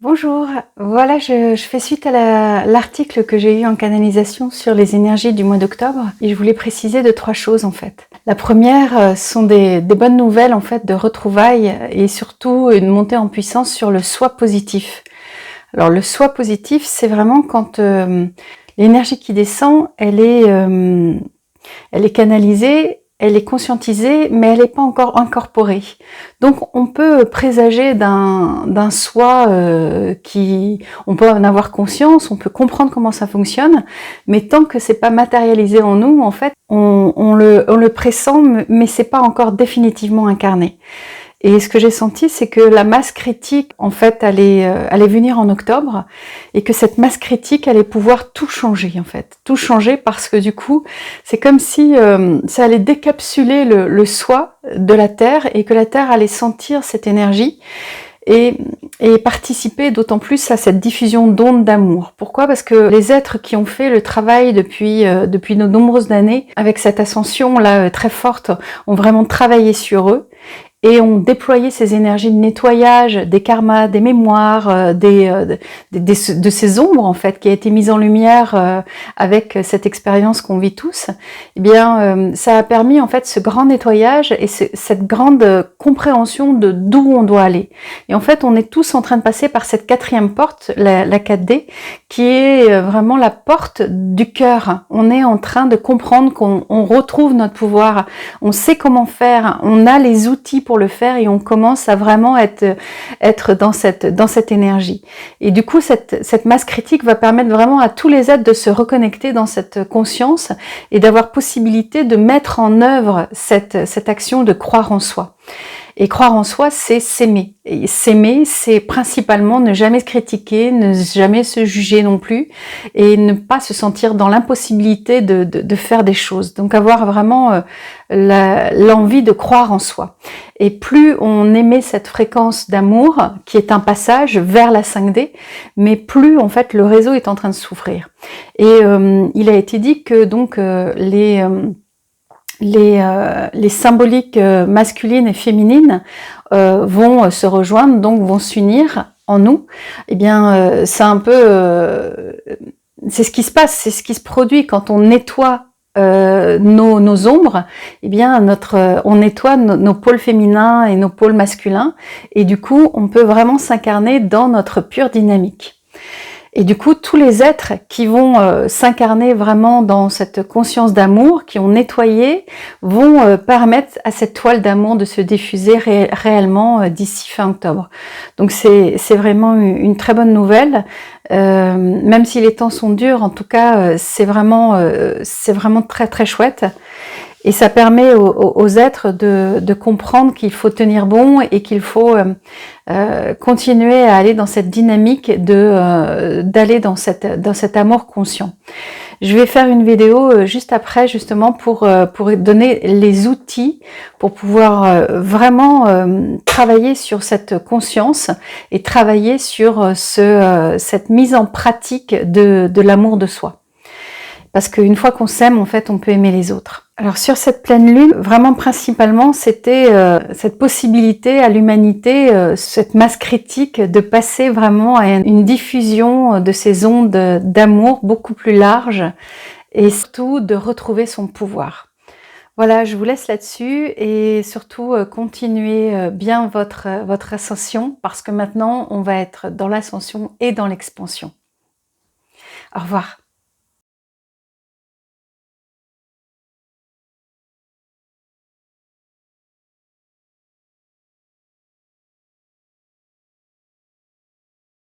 Bonjour, voilà, je fais suite à l'article que j'ai eu en canalisation sur les énergies du mois d'octobre et je voulais préciser 2-3 choses en fait. La première sont des bonnes nouvelles en fait de retrouvailles et surtout une montée en puissance sur le soi positif. Alors le soi positif, c'est vraiment quand l'énergie qui descend, elle est canalisée, elle est conscientisée, mais elle n'est pas encore incorporée. Donc on peut présager d'un soi on peut en avoir conscience, on peut comprendre comment ça fonctionne, mais tant que c'est pas matérialisé en nous, en fait, on le pressent, mais c'est pas encore définitivement incarné. Et ce que j'ai senti, c'est que la masse critique, en fait, allait venir en octobre, et que cette masse critique allait pouvoir tout changer, en fait. Tout changer parce que du coup, c'est comme si ça allait décapsuler le soi de la Terre, et que la Terre allait sentir cette énergie, et participer d'autant plus à cette diffusion d'ondes d'amour. Pourquoi ? Parce que les êtres qui ont fait le travail depuis de nombreuses années, avec cette ascension-là très forte, ont vraiment travaillé sur eux, et ont déployé ces énergies de nettoyage des karmas, des mémoires, de ces ombres en fait qui a été mise en lumière avec cette expérience qu'on vit tous. Eh bien, ça a permis en fait ce grand nettoyage et cette grande compréhension de d'où on doit aller. Et en fait, on est tous en train de passer par cette 4e porte, la 4D, qui est vraiment la porte du cœur. On est en train de comprendre qu'on retrouve notre pouvoir, on sait comment faire, on a les outils pour le faire et on commence à vraiment être dans cette énergie. Et du coup, cette masse critique va permettre vraiment à tous les êtres de se reconnecter dans cette conscience et d'avoir possibilité de mettre en œuvre cette action de croire en soi. Et croire en soi, c'est s'aimer. Et s'aimer, c'est principalement ne jamais se critiquer, ne jamais se juger non plus, et ne pas se sentir dans l'impossibilité de faire des choses. Donc avoir vraiment l'envie de croire en soi. Et plus on aimait cette fréquence d'amour, qui est un passage vers la 5D, mais plus en fait le réseau est en train de souffrir. Et il a été dit que donc les symboliques masculines et féminines vont se rejoindre, donc vont s'unir en nous. Eh bien, c'est un peu, c'est ce qui se passe, c'est ce qui se produit quand on nettoie nos ombres. Eh bien, on nettoie nos pôles féminins et nos pôles masculins, et du coup, on peut vraiment s'incarner dans notre pure dynamique. Et du coup, tous les êtres qui vont s'incarner vraiment dans cette conscience d'amour, qui ont nettoyé, vont permettre à cette toile d'amour de se diffuser réellement d'ici fin octobre. Donc c'est vraiment une très bonne nouvelle. Même si les temps sont durs, en tout cas, c'est vraiment très très chouette. Et ça permet aux êtres de comprendre qu'il faut tenir bon et qu'il faut continuer à aller dans cette dynamique d'aller dans cet amour conscient. Je vais faire une vidéo juste après, justement, pour donner les outils pour pouvoir vraiment travailler sur cette conscience et travailler sur cette mise en pratique de l'amour de soi. Parce qu'une fois qu'on s'aime, en fait, on peut aimer les autres. Alors sur cette pleine lune, vraiment principalement, c'était cette possibilité à l'humanité, cette masse critique, de passer vraiment à une diffusion de ces ondes d'amour beaucoup plus larges, et surtout de retrouver son pouvoir. Voilà, je vous laisse là-dessus, et surtout continuez bien votre ascension, parce que maintenant on va être dans l'ascension et dans l'expansion. Au revoir.